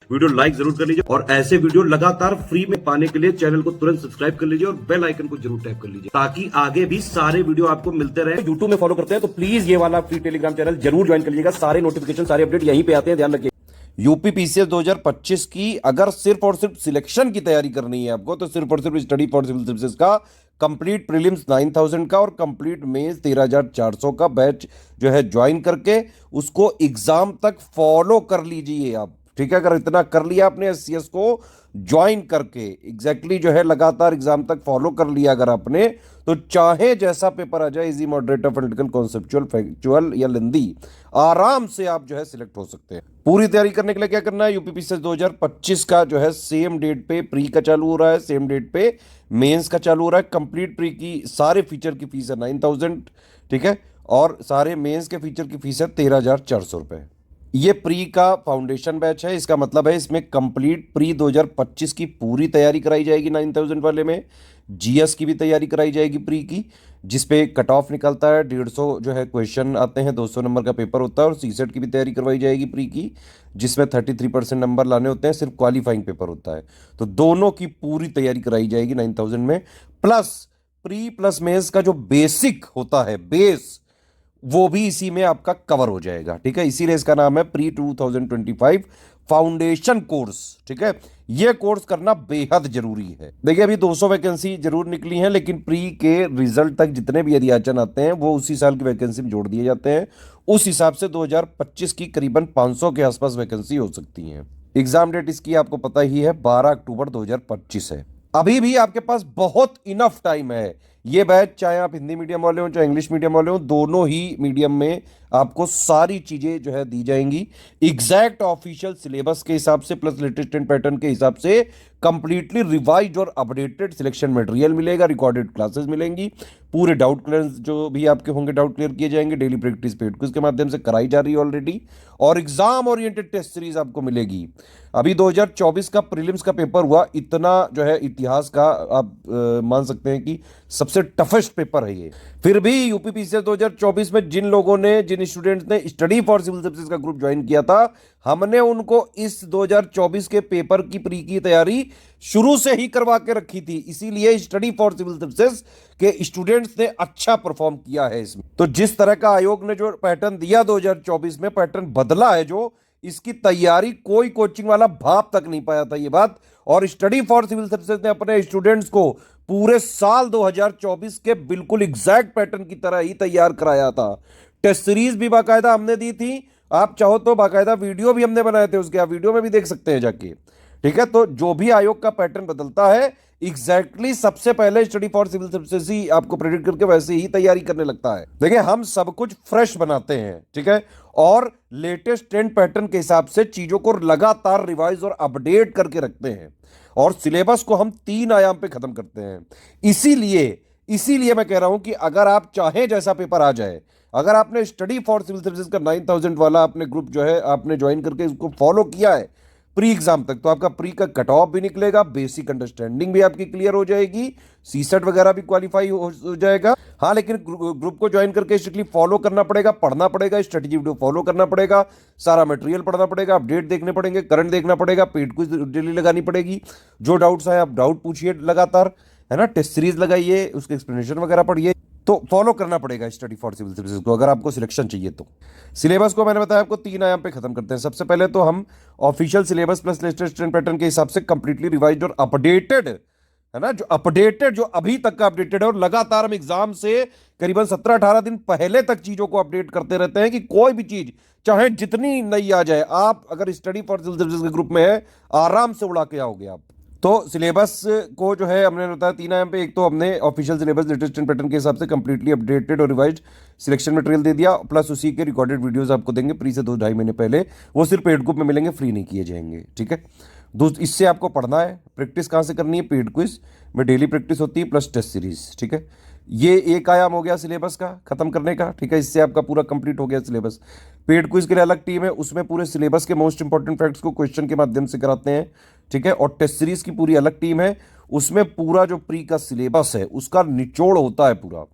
Video like जरूर कर लीजिए और ऐसे वीडियो लगातार फ्री में पाने के लिए चैनल को तुरंत सब्सक्राइब कर लीजिए और बेल आइकन को जरूर टैप कर लीजिए ताकि आगे भी सारे वीडियो आपको मिलते रहे। यूट्यूब में फॉलो करते हैं तो प्लीज ये वाला फ्री टेलीग्राम चैनल जरूर ज्वाइन कर लीजिएगा। सारे नोटिफिकेशन सारे अपडेट यहीं पे आते हैं, ध्यान रखिए। यूपी पीसीएस 2025 की अगर सिर्फ और सिर्फ सिलेक्शन की तैयारी करनी है आपको तो सिर्फ और सिर्फ स्टडी फॉर सिविल सर्विसेज का कंप्लीट प्रीलिम्स 9000 का और कंप्लीट मेंस 13400 का बैच जो है ज्वाइन करके उसको एग्जाम तक फॉलो कर लीजिए आप, ठीक है। अगर इतना कर लिया आपने एससीएस को ज्वाइन करके एग्जैक्टली जो है लगातार एग्जाम तक फॉलो कर लिया अगर आपने, तो चाहे जैसा पेपर आ जाए, easy moderate political conceptual factual या लेंदी, आराम से आप जो है सिलेक्ट हो सकते हैं। पूरी तैयारी करने के लिए क्या करना है, यूपीपीसीएस 2025 का जो है सेम डेट पे प्री का चालू हो रहा है, सेम डेट पे मेंस का चालू हो रहा है। कंप्लीट प्री की सारे फीचर की फीस है 9000, ठीक है, और सारे मेंस के फीचर की फीस है 13400 रुपए। ये प्री का फाउंडेशन बैच है, इसका मतलब है इसमें कंप्लीट प्री 2025 की पूरी तैयारी कराई जाएगी 9000 वाले में। जीएस की भी तैयारी कराई जाएगी प्री की, जिसपे कट ऑफ निकलता है, 150 जो है क्वेश्चन आते हैं, 200 नंबर का पेपर होता है। और सीसेट की भी तैयारी करवाई जाएगी प्री की, जिसमें 33% नंबर लाने होते हैं, सिर्फ क्वालिफाइंग पेपर होता है। तो दोनों की पूरी तैयारी कराई जाएगी 9000 में। प्लस प्री प्लस मेंस का जो बेसिक होता है, बेस, वो भी इसी में आपका कवर हो जाएगा, ठीक है। इसीलिए इसका नाम है प्री 2025 फाउंडेशन कोर्स, ठीक है। यह कोर्स करना बेहद जरूरी है। देखिए अभी 200 वैकेंसी जरूर निकली हैं, लेकिन प्री के रिजल्ट तक जितने भी अध्याचन आते हैं वो उसी साल की वैकेंसी में जोड़ दिए जाते हैं। उस हिसाब से 2025 की करीबन 500 के आसपास वैकेंसी हो सकती है। एग्जाम डेट इसकी आपको पता ही है, 12 अक्टूबर 2025 है। अभी भी आपके पास बहुत इनफ टाइम है। ये बैच चाहे आप हिंदी मीडियम वाले हो चाहे इंग्लिश मीडियम वाले हो, दोनों ही मीडियम में आपको सारी चीजें जो है दी जाएंगी एग्जैक्ट ऑफिशियल सिलेबस के हिसाब से, प्लस लेटेस्ट पैटर्न के हिसाब से। कंप्लीटली रिवाइज और अपडेटेड सिलेक्शन मटेरियल मिलेगा, रिकॉर्डेड क्लासेस मिलेंगी, पूरे डाउट क्लियर जो भी आपके होंगे डाउट क्लियर किए जाएंगे। डेली प्रैक्टिस पेड क्विज के माध्यम से कराई जा रही है ऑलरेडी, और एग्जाम ओरिएंटेड टेस्ट सीरीज आपको मिलेगी। अभी 2024 का प्रीलिम्स का पेपर हुआ, इतना जो है इतिहास का आप मान सकते हैं कि सबसे टफेस्ट पेपर है ये। फिर भी यूपीपीसीएस 2024 में जिन लोगों ने, जिन स्टूडेंट्स ने स्टडी फॉर सिविल सर्विसेज का ग्रुप ज्वाइन किया था, हमने उनको इस 2024 के पेपर की प्री की तैयारी शुरू से ही करवा के रखी थी। इसीलिए स्टडी फॉर सिविल सर्विसेज के स्टूडेंट्स ने अच्छा परफॉर्म किया है इसमें। तो जिस तरह का आयोग ने जो पैटर्न दिया 2024 में, पैटर्न बदला है जो, इसकी तैयारी कोई कोचिंग वाला भाप तक नहीं पाया था ये बात। और स्टडी फॉर सिविल सर्विसेज ने अपने स्टूडेंट्स को पूरे साल 2024 के बिल्कुल एग्जैक्ट पैटर्न की तरह ही तैयार कराया था। टेस्ट सीरीज भी बाकायदा हमने दी थी, आप चाहो तो बाकायदा वीडियो भी हमने बनाए थे उसके, आप वीडियो में भी देख सकते हैं जाके, ठीक है। तो जो भी आयोग का पैटर्न बदलता है, एग्जैक्टली सबसे पहले स्टडी फॉर सिविल सर्विसेज ही आपको प्रेडिक्ट करके वैसे ही तैयारी करने लगता है। देखिए हम सब कुछ फ्रेश बनाते हैं, ठीक है, और लेटेस्ट ट्रेंड पैटर्न के हिसाब से चीजों को लगातार रिवाइज और अपडेट करके रखते हैं, और सिलेबस को हम 3 आयाम पे खत्म करते हैं। इसीलिए मैं कह रहा हूं कि अगर आप चाहें जैसा पेपर आ जाए, अगर आपने स्टडी फॉर सिविल सर्विसेज का 9000 वाला अपने ग्रुप जो है आपने ज्वाइन करके उसको फॉलो किया है प्री एग्जाम तक, तो आपका प्री का कट ऑफ भी निकलेगा, बेसिक अंडरस्टैंडिंग भी आपकी क्लियर हो जाएगी, सीसेट वगैरह भी क्वालिफाई हो जाएगा। हाँ, लेकिन ग्रुप को ज्वाइन करके स्ट्रिक्टली फॉलो करना पड़ेगा, पढ़ना पड़ेगा, स्ट्रेटेजी वीडियो फॉलो करना पड़ेगा, सारा मटेरियल पढ़ना पड़ेगा, अपडेट देखने पड़ेंगे, करंट देखना पड़ेगा, पेड क्विज डेली लगानी पड़ेगी। जो डाउट्स आए आप डाउट पूछिए लगातार, है ना, टेस्ट सीरीज लगाइए, उसके एक्सप्लेनेशन वगैरह पढ़िए। तो फॉलो करना पड़ेगा स्टडी फॉर सिविल सर्विसेज को अगर आपको सिलेक्शन चाहिए तो। सिलेबस को मैंने बताया आपको 3 आयाम पे खत्म करते हैं। सबसे पहले तो हम official syllabus plus latest trend pattern के हिसाब से कंप्लीटली रिवाइज्ड और अपडेटेड, है ना, जो अपडेटेड, जो अभी तक का अपडेटेड है, और लगातार हम एग्जाम से करीबन 17-18 दिन पहले तक चीजों को अपडेट करते रहते हैं कि कोई भी चीज चाहे जितनी नई आ जाए, आप अगर स्टडी फॉर सिविल सर्विसेज के ग्रुप में है, आराम से उड़ा के आओगे आप। तो सिलेबस को जो है हमने बताया 3 आयाम पे। एक तो हमने official syllabus latest trend pattern के हिसाब से कंप्लीटली अपडेटेड और रिवाइज्ड सिलेक्शन मटेरियल दे दिया, प्लस उसी के रिकॉर्डेड वीडियोस आपको देंगे प्री से 2-2.5 महीने पहले। वो सिर्फ पेड ग्रुप में मिलेंगे, फ्री नहीं किए जाएंगे, ठीक है। इससे आपको पढ़ना है, प्रैक्टिस कहाँ से करनी है, पेड क्विज में डेली प्रैक्टिस होती है, प्लस टेस्ट सीरीज, ठीक है। ये एक आयाम हो गया सिलेबस का खत्म करने का, ठीक है। इससे आपका पूरा कंप्लीट हो गया सिलेबस। पेड क्विज के लिए अलग टीम है, उसमें पूरे सिलेबस के मोस्ट इंपॉर्टेंट फैक्ट्स को क्वेश्चन के माध्यम से कराते हैं, ठीक है। और टेस्ट सीरीज की पूरी अलग टीम है, उसमें पूरा जो प्री का सिलेबस है उसका निचोड़ होता है, पूरा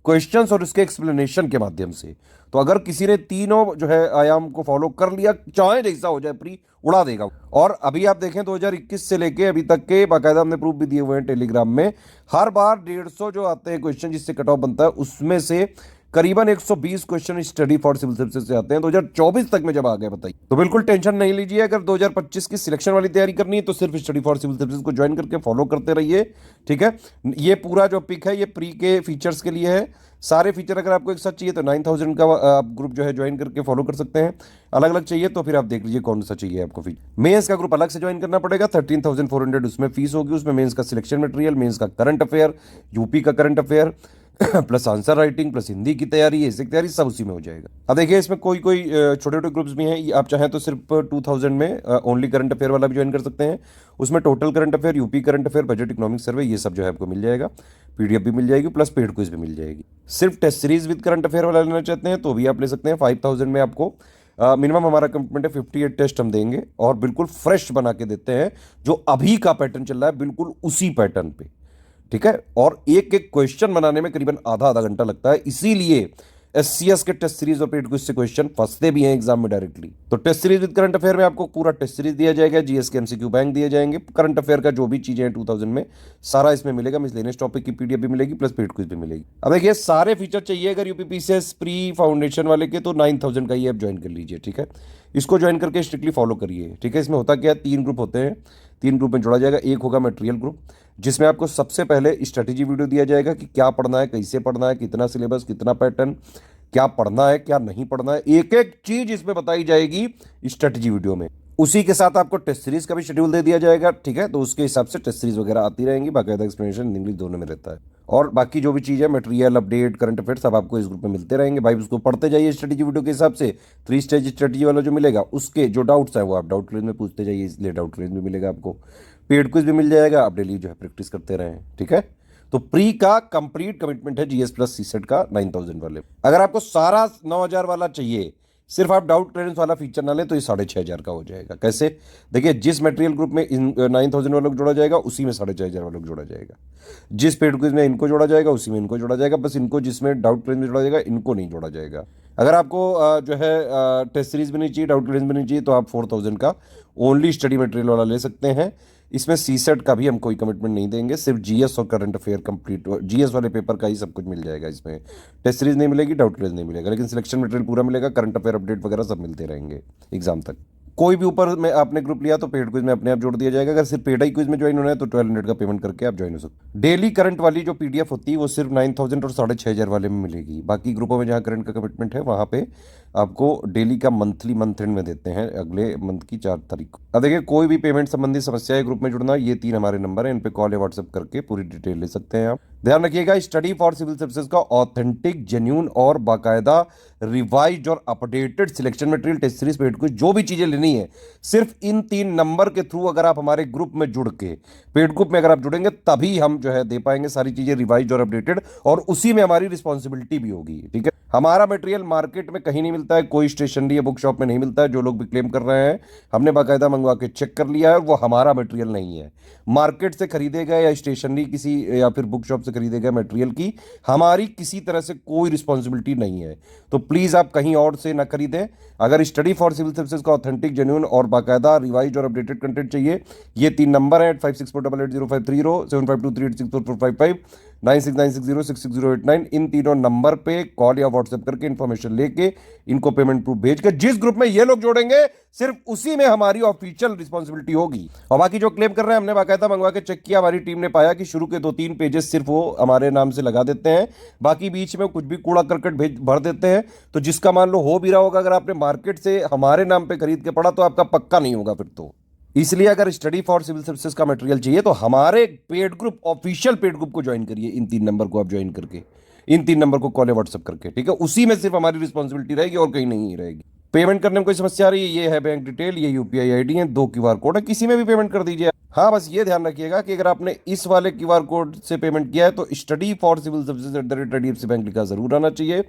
क्वेश्चंस और उसके एक्सप्लेनेशन के माध्यम से। तो अगर किसी ने तीनों जो है आयाम को फॉलो कर लिया, चाहे जैसा हो जाए, प्री उड़ा देगा। और अभी आप देखें 2021 से लेके अभी तक के बाकायदा हमने प्रूफ भी दिए हुए हैं टेलीग्राम में, हर बार 150 जो आते हैं क्वेश्चन जिससे कट ऑफ बनता है, उसमें से करीबन 120 question study for civil services से आते हैं 2024 तक में जब आ गए, बताइए। तो बिल्कुल टेंशन नहीं लीजिए, अगर 2025 की सिलेक्शन वाली तैयारी करनी है तो सिर्फ स्टडी फॉर सिविल सर्विसेज को ज्वाइन करके फॉलो करते रहिए, ठीक है। ये पूरा जो पिक है ये प्री के फीचर्स के लिए है। सारे फीचर अगर आपको एक साथ चाहिए तो 9000 का आप ग्रुप जो है ज्वाइन करके फॉलो कर सकते हैं। अलग अलग चाहिए तो फिर आप देख लीजिए कौन सा चाहिए आपको। फीचर मेंस का ग्रुप अलग से ज्वाइन करना पड़ेगा, 13,400 उसमें फीस होगी। उसमें मेंस का सिलेक्शन मटेरियल, मेंस का करंट अफेयर, यूपी का current affair plus answer writing plus Hindi की तैयारी, ऐसी तैयारी सब उसी में हो जाएगा। अब देखिए इसमें कोई कोई छोटे छोटे ग्रुप्स भी हैं, आप चाहें तो सिर्फ 2000 में ओनली करंट अफेयर वाला भी ज्वाइन कर सकते हैं। उसमें total current affair, UP current affair, budget, economic survey, ये सब जो है आपको मिल जाएगा। पीडीएफ भी मिल जाएगी प्लस पेड क्विज भी मिल जाएगी। सिर्फ test series with current affair वाला लेना चाहते हैं तो भी आप ले सकते हैं। 5000 में आपको मिनिमम हमारा कमिटमेंट है 58 टेस्ट हम देंगे और बिल्कुल फ्रेश बना के देते हैं, जो अभी का पैटर्न चल रहा है बिल्कुल उसी पैटर्न पे, ठीक है। और एक एक क्वेश्चन बनाने में करीबन आधा घंटा लगता है, इसीलिए एससीएस के टेस्ट सीरीज और पेड क्विज से क्वेश्चन फंसते भी हैं एग्जाम में डायरेक्टली। तो test series with current affair में आपको पूरा टेस्ट सीरीज दिया जाएगा, जीएस के एमसीक्यू बैंक दिए जाएंगे, करंट अफेयर का जो भी चीजें हैं 2000 में सारा इसमें मिलेगा। मिसलेनियस टॉपिक की पीडीएफ भी मिलेगी प्लस पेड क्विज भी मिलेगी। अब देखिए सारे फीचर चाहिए अगर यूपीपीसीएस प्री फाउंडेशन वाले के तो 9000 का ये आप ज्वाइन कर लीजिए, ठीक है। इसको ज्वाइन करके स्ट्रिक्टली फॉलो करिए, ठीक है। इसमें होता क्या है, 3 ग्रुप होते हैं, 3 ग्रुप में जोड़ा जाएगा। एक होगा मटेरियल ग्रुप, जिसमें आपको सबसे पहले स्ट्रेटेजी वीडियो दिया जाएगा कि क्या पढ़ना है, कैसे पढ़ना है, कितना सिलेबस, कितना पैटर्न, क्या पढ़ना है, क्या नहीं पढ़ना है, एक एक चीज इसमें बताई जाएगी स्ट्रेटेजी वीडियो में। उसी के साथ आपको टेस्ट सीरीज का भी शेड्यूल दे दिया जाएगा, ठीक है। तो उसके हिसाब से टेस्ट सीरीज वगैरह आती रहेंगी, बाकायदा एक्सप्लेनेशन इंग्लिश दोनों में रहता है। और बाकी जो भी चीज़ है मटेरियल, अपडेट, करंट अफेयर सब आपको इस ग्रुप में मिलते रहेंगे भाई। उसको पढ़ते जाइए स्ट्रेटेजी वीडियो के हिसाब से। 3 स्टेज स्ट्रेटेजी वाला जो मिलेगा उसके जो डाउट्स है वो आप डाउट क्लियर में पूछते जाइए, इसलिए डाउट क्लियर में मिलेगा आपको। पेड क्विज भी मिल जाएगा, आप डेली जो है प्रैक्टिस करते रहें, ठीक है। तो प्री का कंप्लीट कमिटमेंट है जीएस प्लस सीसेट का 9000 वाले। अगर आपको सारा 9000 वाला चाहिए, सिर्फ आप डाउट क्लियरेंस वाला फीचर ना लें तो ये 6500 का हो जाएगा। कैसे, देखिए जिस मटेरियल ग्रुप में 9000 वालों को जोड़ा जाएगा उसी में 6500 वालों को जोड़ा जाएगा। जिस पेड क्विज में इनको जोड़ा जाएगा उसी में इनको जोड़ा जाएगा, बस इनको जिसमें डाउट क्लियरेंस में जोड़ा जाएगा इनको नहीं जोड़ा जाएगा। अगर आपको जो है टेस्ट सीरीज भी नहीं चाहिए, डाउट क्लियरेंस भी नहीं चाहिए, तो आप 4000 का ओनली स्टडी मटेरियल वाला ले सकते हैं। इसमें सीसेट का भी हम कोई कमिटमेंट नहीं देंगे, सिर्फ जीएस और करंट अफेयर कंप्लीट, जीएस वाले पेपर का ही सब कुछ मिल जाएगा। इसमें टेस्ट सीरीज नहीं मिलेगी, डाउट क्लियरेंस नहीं मिलेगा, लेकिन सिलेक्शन मटेरियल पूरा मिलेगा, करंट अफेयर अपडेट वगैरह सब मिलते रहेंगे एग्जाम तक। कोई भी ऊपर में आपने ग्रुप लिया तो पेड क्विज में अपने आप जोड़ दिया जाएगा। अगर सिर्फ पेड ही क्विज में ज्वाइन होना है तो 1200 का पेमेंट करके आप ज्वाइन हो सकते। डेली करंट वाली जो पीडीएफ होती है वो सिर्फ 9000 और 6500 वाले में मिलेगी। बाकी ग्रुपों में जहाँ करंट का कमिटमेंट है वहाँ पे आपको डेली का मंथली मंथ एंड में देते हैं, अगले मंथ की 4 तारीख को। अब देखिए कोई भी पेमेंट संबंधी समस्या है ग्रुप में जुड़ना, ये 3 हमारे नंबर है, इन पे कॉल या व्हाट्सएप करके पूरी डिटेल ले सकते हैं आप। ध्यान रखिएगा स्टडी फॉर सिविल सर्विसेज का ऑथेंटिक, जेन्यून और बाकायदा रिवाइज्ड और updated selection material, test series, paid quiz, जो भी चीजें लेनी है सिर्फ इन 3 नंबर के थ्रू अगर आप हमारे ग्रुप में जुड़ के, पेड ग्रुप में अगर आप जुड़ेंगे तभी हम जो है दे पाएंगे सारी चीजें रिवाइज्ड और अपडेटेड, और उसी में हमारी रिस्पॉन्सिबिलिटी भी होगी, ठीक है। हमारा मटेरियल मार्केट में कहीं नहीं मिलता है, कोई स्टेशनरी या बुक शॉप में नहीं मिलता है। जो लोग भी क्लेम कर रहे हैं हमने बाकायदा मंगवा के चेक कर लिया है, वो हमारा मटेरियल नहीं है। मार्केट से खरीदे गए या स्टेशनरी किसी या फिर बुक शॉप से खरीदे गए मटेरियल की हमारी किसी तरह से कोई रिस्पॉन्सिबिलिटी नहीं है। तो प्लीज आप कहीं और से ना खरीदें। अगर स्टडी फॉर सिविल सर्विसेज का ऑथेंटिक, जेन्युइन और बाकायदा रिवाइज्ड और अपडेटेड कंटेंट चाहिए, ये 3 नंबर है 8648805530, 7523864455, 9696066089, इन तीनों नंबर पे कॉल या व्हाट्सएप करके इन्फॉर्मेशन लेके इनको पेमेंट प्रूफ भेज के जिस ग्रुप में ये लोग जोड़ेंगे सिर्फ उसी में हमारी ऑफिशियल रिस्पॉन्सिबिलिटी होगी। और बाकी जो क्लेम कर रहे हैं हमने बाकायदा मंगवा के चेक किया, हमारी टीम ने पाया कि शुरू के 2-3 पेजेस सिर्फ वो हमारे नाम से लगा देते हैं, बाकी बीच में कुछ भी कूड़ा करकट भर देते हैं। तो जिसका मान लो हो भी रहा होगा, अगर आपने मार्केट से हमारे नाम पे खरीद के पढ़ा तो आपका पक्का नहीं होगा फिर तो। इसलिए अगर स्टडी फॉर सिविल सर्विसेज का मटेरियल चाहिए तो हमारे paid group, official paid group को ज्वाइन करिए। इन 3 नंबर को आप ज्वाइन करके, इन 3 नंबर को कॉल या व्हाट्सएप करके, ठीक है। उसी में सिर्फ हमारी रिस्पॉन्सिबिलिटी रहेगी और कहीं नहीं रहेगी। पेमेंट करने में कोई समस्या आ रही है, ये है बैंक डिटेल, ये यूपीआई आईडी है, 2 क्यूआर कोड है, किसी में भी पेमेंट कर दीजिए। हाँ बस ये ध्यान रखिएगा कि अगर आपने इस वाले क्यूआर कोड से पेमेंट किया है तो study for civil services @IDFC bank लिखा जरूर आना चाहिए।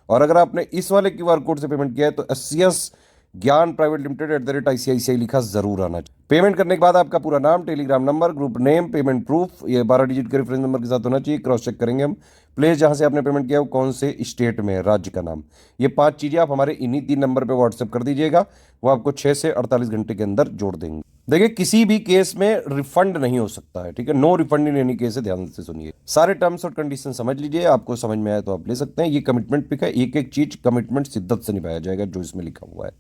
और अगर आपने इस वाले क्यूआर कोड से पेमेंट किया है तो SCS ज्ञान प्राइवेट लिमिटेड @ICICI लिखा जरूर आना चाहिए। पेमेंट करने के बाद आपका पूरा नाम, Telegram number, group name, payment proof, ये 12 डिजिट के रेफरेंस नंबर के साथ होना चाहिए। क्रॉस चेक करेंगे हम। प्लेस जहां से आपने पेमेंट किया वो कौन से स्टेट में है, राज्य का नाम। ये 5 चीजें आप हमारे इन्हीं 3 नंबर पे व्हाट्सएप कर दीजिएगा, वो आपको 6 से 48 घंटे के अंदर जोड़ देंगे। देखिए किसी भी केस में रिफंड नहीं हो सकता है, ठीक है। No refund in any case है, ध्यान से सुनिए। सारे टर्म्स और कंडीशन समझ लीजिए, आपको समझ में आया तो आप ले सकते हैं। ये कमिटमेंट पिक है, एक एक चीज कमिटमेंट शिद्दत से निभाया जाएगा जो इसमें लिखा हुआ है,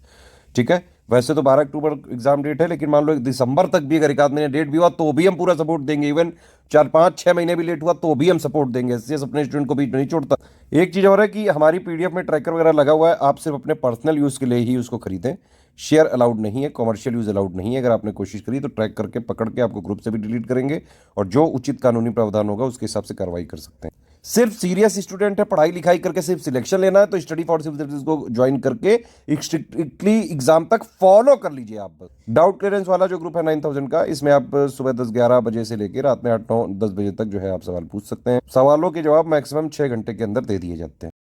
ठीक है। वैसे तो 12 अक्टूबर एग्जाम डेट है, लेकिन मान लो दिसंबर तक भी अगर एक आध महीने डेट भी हुआ तो भी हम पूरा सपोर्ट देंगे। इवन 4, 5, 6 महीने भी लेट हुआ तो भी हम सपोर्ट देंगे। इससे अपने स्टूडेंट को भी नहीं छोड़ता। एक चीज और है कि हमारी पीडीएफ में ट्रैकर वगैरह लगा हुआ है, आप सिर्फ अपने पर्सनल यूज के लिए ही उसको खरीदें। शेयर अलाउड नहीं है, कॉमर्शियल यूज अलाउड नहीं है। अगर आपने कोशिश करी तो ट्रैक करके पकड़ के आपको ग्रुप से भी डिलीट करेंगे, और जो उचित कानूनी प्रावधान होगा उसके हिसाब से कार्रवाई कर सकते हैं। सिर्फ सीरियस स्टूडेंट है, पढ़ाई लिखाई करके सिर्फ सिलेक्शन लेना है, तो स्टडी फॉर सिविल सर्विसेज को ज्वाइन करके स्ट्रिक्टली एग्जाम तक फॉलो कर लीजिए आप। डाउट क्लियरेंस वाला जो ग्रुप है 9000 का, इसमें आप सुबह 10-11 बजे से लेकर रात में 8-9-10 बजे तक जो है आप सवाल पूछ सकते हैं। सवालों के जवाब मैक्सिमम 6 घंटे के अंदर दे दिए जाते हैं।